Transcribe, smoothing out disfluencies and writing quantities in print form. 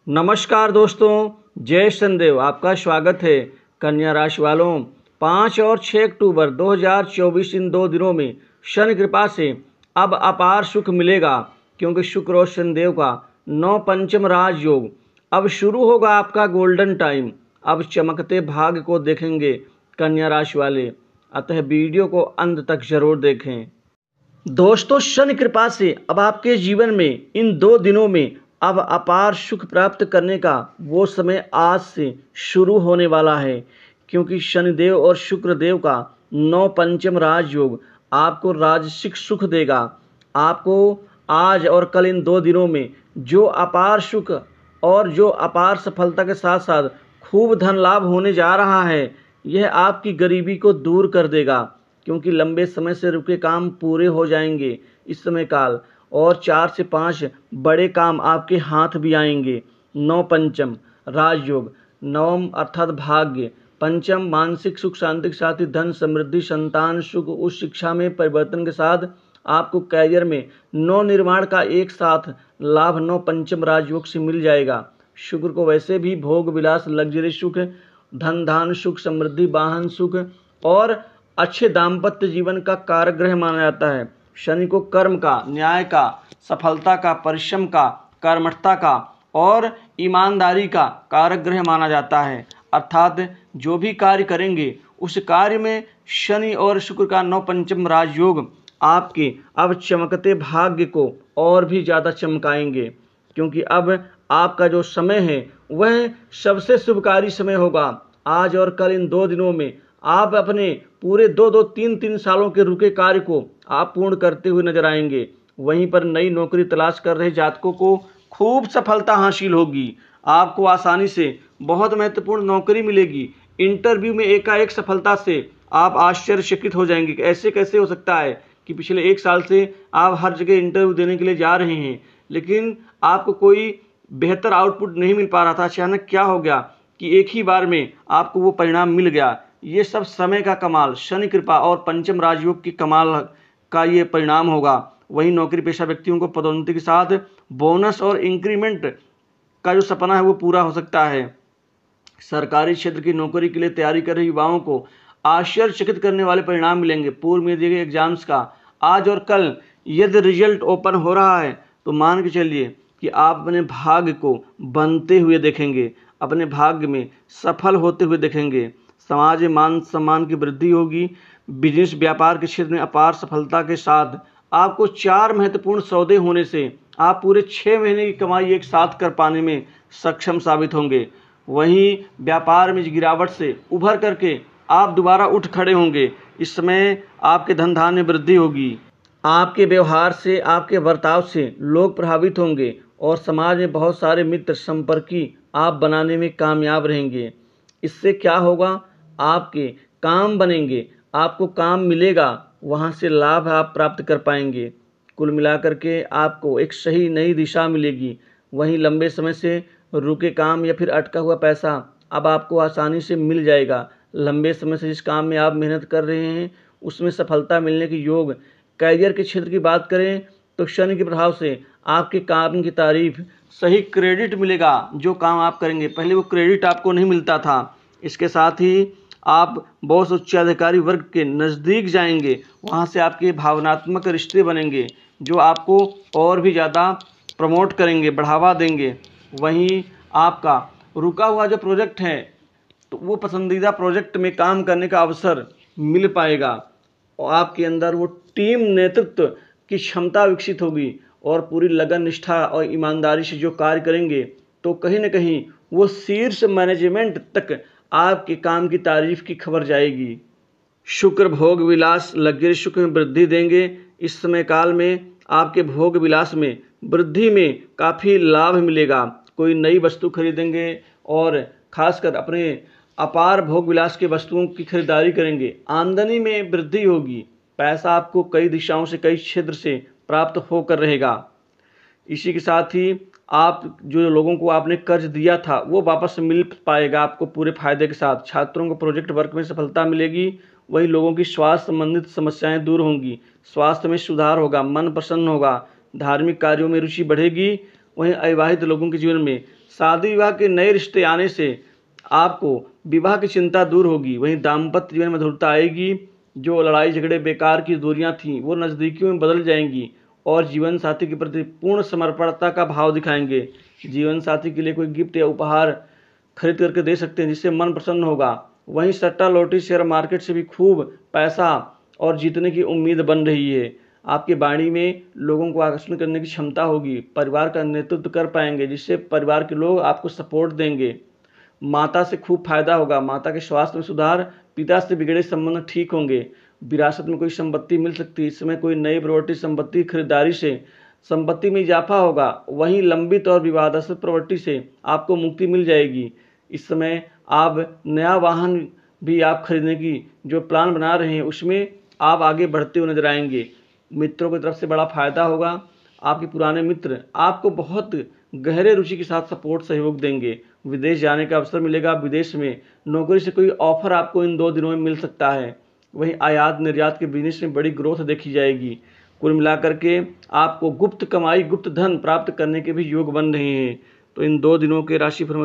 नमस्कार दोस्तों, जय शनिदेव। आपका स्वागत है। कन्या राशि वालों, 5 और 6 अक्टूबर 2024 इन 2 दिनों में शनि कृपा से अब अपार सुख मिलेगा, क्योंकि शुक्र और शनिदेव का 9 पंचम राजयोग। अब शुरू होगा आपका गोल्डन टाइम। अब चमकते भाग्य को देखेंगे कन्या राशि वाले, अतः वीडियो को अंत तक जरूर देखें। दोस्तों, शनि कृपा से अब आपके जीवन में इन 2 दिनों में अब अपार सुख प्राप्त करने का वो समय आज से शुरू होने वाला है, क्योंकि शनिदेव और शुक्रदेव का 9 पंचम राजयोग आपको राजसिक सुख देगा। आपको आज और कल इन 2 दिनों में जो अपार सुख और जो अपार सफलता के साथ साथ खूब धन लाभ होने जा रहा है, यह आपकी गरीबी को दूर कर देगा, क्योंकि लंबे समय से रुके काम पूरे हो जाएंगे इस समय काल, और 4 से 5 बड़े काम आपके हाथ भी आएंगे। 9 पंचम राजयोग, नवम अर्थात भाग्य, पंचम मानसिक सुख शांति के साथ ही धन समृद्धि संतान सुख, उच्च शिक्षा में परिवर्तन के साथ आपको कैरियर में नव निर्माण का एक साथ लाभ 9 पंचम राजयोग से मिल जाएगा। शुक्र को वैसे भी भोग विलास लग्जरी सुख, धन धान सुख, समृद्धि वाहन सुख और अच्छे दाम्पत्य जीवन का कारक ग्रह माना जाता है। शनि को कर्म का, न्याय का, सफलता का, परिश्रम का, कर्मठता का और ईमानदारी का कारक ग्रह माना जाता है। अर्थात जो भी कार्य करेंगे उस कार्य में शनि और शुक्र का 9 पंचम राजयोग आपके अब चमकते भाग्य को और भी ज़्यादा चमकाएंगे, क्योंकि अब आपका जो समय है वह सबसे शुभकारी समय होगा। आज और कल इन 2 दिनों में आप अपने पूरे 2-2, 3-3 सालों के रुके कार्य को आप पूर्ण करते हुए नजर आएंगे। वहीं पर नई नौकरी तलाश कर रहे जातकों को खूब सफलता हासिल होगी। आपको आसानी से बहुत महत्वपूर्ण नौकरी मिलेगी। इंटरव्यू में एकाएक सफलता से आप आश्चर्यचकित हो जाएंगे कि ऐसे कैसे हो सकता है कि पिछले 1 साल से आप हर जगह इंटरव्यू देने के लिए जा रहे हैं, लेकिन आपको कोई बेहतर आउटपुट नहीं मिल पा रहा था। अचानक क्या हो गया कि एक ही बार में आपको वो परिणाम मिल गया। ये सब समय का कमाल, शनि कृपा और पंचम राजयोग की कमाल का ये परिणाम होगा। वहीं नौकरी पेशा व्यक्तियों को पदोन्नति के साथ बोनस और इंक्रीमेंट का जो सपना है वो पूरा हो सकता है। सरकारी क्षेत्र की नौकरी के लिए तैयारी कर रहे युवाओं को आश्चर्यचकित करने वाले परिणाम मिलेंगे। पूर्व में दिए गए एग्जाम्स का आज और कल यदि रिजल्ट ओपन हो रहा है तो मान के चलिए कि आप अपने भाग्य को बनते हुए देखेंगे, अपने भाग्य में सफल होते हुए देखेंगे। समाज में मान सम्मान की वृद्धि होगी। बिजनेस व्यापार के क्षेत्र में अपार सफलता के साथ आपको 4 महत्वपूर्ण सौदे होने से आप पूरे 6 महीने की कमाई एक साथ कर पाने में सक्षम साबित होंगे। वहीं व्यापार में गिरावट से उभर करके आप दोबारा उठ खड़े होंगे। इस समय आपके धन धान्य में वृद्धि होगी। आपके व्यवहार से, आपके बर्ताव से लोग प्रभावित होंगे और समाज में बहुत सारे मित्र संपर्की आप बनाने में कामयाब रहेंगे। इससे क्या होगा, आपके काम बनेंगे, आपको काम मिलेगा, वहाँ से लाभ आप प्राप्त कर पाएंगे। कुल मिलाकर के आपको एक सही नई दिशा मिलेगी। वहीं लंबे समय से रुके काम या फिर अटका हुआ पैसा अब आपको आसानी से मिल जाएगा। लंबे समय से जिस काम में आप मेहनत कर रहे हैं उसमें सफलता मिलने के योग। कैरियर के क्षेत्र की बात करें तो शनि के प्रभाव से आपके काम की तारीफ, सही क्रेडिट मिलेगा। जो काम आप करेंगे पहले वो क्रेडिट आपको नहीं मिलता था। इसके साथ ही आप बहुत उच्च अधिकारी वर्ग के नज़दीक जाएंगे, वहाँ से आपके भावनात्मक रिश्ते बनेंगे जो आपको और भी ज़्यादा प्रमोट करेंगे, बढ़ावा देंगे। वहीं आपका रुका हुआ जो प्रोजेक्ट है तो वो पसंदीदा प्रोजेक्ट में काम करने का अवसर मिल पाएगा और आपके अंदर वो टीम नेतृत्व की क्षमता विकसित होगी और पूरी लगन, निष्ठा और ईमानदारी से जो कार्य करेंगे तो कहीं न कहीं वो शीर्ष मैनेजमेंट तक आपके काम की तारीफ की खबर जाएगी। शुक्र भोग विलास लग्जरी सुख में वृद्धि देंगे। इस समय काल में आपके भोग विलास में वृद्धि में काफ़ी लाभ मिलेगा। कोई नई वस्तु खरीदेंगे और खासकर अपने अपार भोग विलास के वस्तुओं की खरीदारी करेंगे। आमदनी में वृद्धि होगी। पैसा आपको कई दिशाओं से, कई क्षेत्र से प्राप्त होकर रहेगा। इसी के साथ ही आप जो लोगों को आपने कर्ज दिया था वो वापस मिल पाएगा आपको पूरे फायदे के साथ। छात्रों को प्रोजेक्ट वर्क में सफलता मिलेगी। वही लोगों की स्वास्थ्य संबंधित समस्याएं दूर होंगी, स्वास्थ्य में सुधार होगा, मन प्रसन्न होगा, धार्मिक कार्यों में रुचि बढ़ेगी वहीं अविवाहित लोगों के जीवन में शादी विवाह के नए रिश्ते आने से आपको विवाह की चिंता दूर होगी। वहीं दाम्पत्य जीवन में मधुरता आएगी। जो लड़ाई झगड़े बेकार की दूरियां थीं वो नज़दीकियों में बदल जाएंगी और जीवन साथी के प्रति पूर्ण समर्पणता का भाव दिखाएंगे। जीवन साथी के लिए कोई गिफ्ट या उपहार खरीद करके दे सकते हैं जिससे मन प्रसन्न होगा। वहीं सट्टा लॉटरी शेयर मार्केट से भी खूब पैसा और जीतने की उम्मीद बन रही है। आपकी वाणी में लोगों को आकर्षण करने की क्षमता होगी। परिवार का नेतृत्व कर पाएंगे जिससे परिवार के लोग आपको सपोर्ट देंगे। माता से खूब फायदा होगा। माता के स्वास्थ्य में सुधार, पिता से बिगड़े संबंध ठीक होंगे। विरासत में कोई संपत्ति मिल सकती है। इस समय कोई नई प्रॉपर्टी संपत्ति खरीदारी से संपत्ति में इजाफा होगा। वहीं लंबित और विवादास्पद प्रॉपर्टी से आपको मुक्ति मिल जाएगी। इस समय आप नया वाहन भी आप खरीदने की जो प्लान बना रहे हैं उसमें आप आगे बढ़ते हुए नजर आएंगे। मित्रों की तरफ से बड़ा फायदा होगा। आपके पुराने मित्र आपको बहुत गहरे रुचि के साथ सपोर्ट सहयोग देंगे। विदेश जाने का अवसर मिलेगा। विदेश में नौकरी से कोई ऑफर आपको इन 2 दिनों में मिल सकता है। वहीं आयात निर्यात के बिजनेस में बड़ी ग्रोथ देखी जाएगी। कुल मिलाकर के आपको गुप्त कमाई, गुप्त धन प्राप्त करने के भी योग बन रहे हैं। तो इन 2 दिनों के राशिफल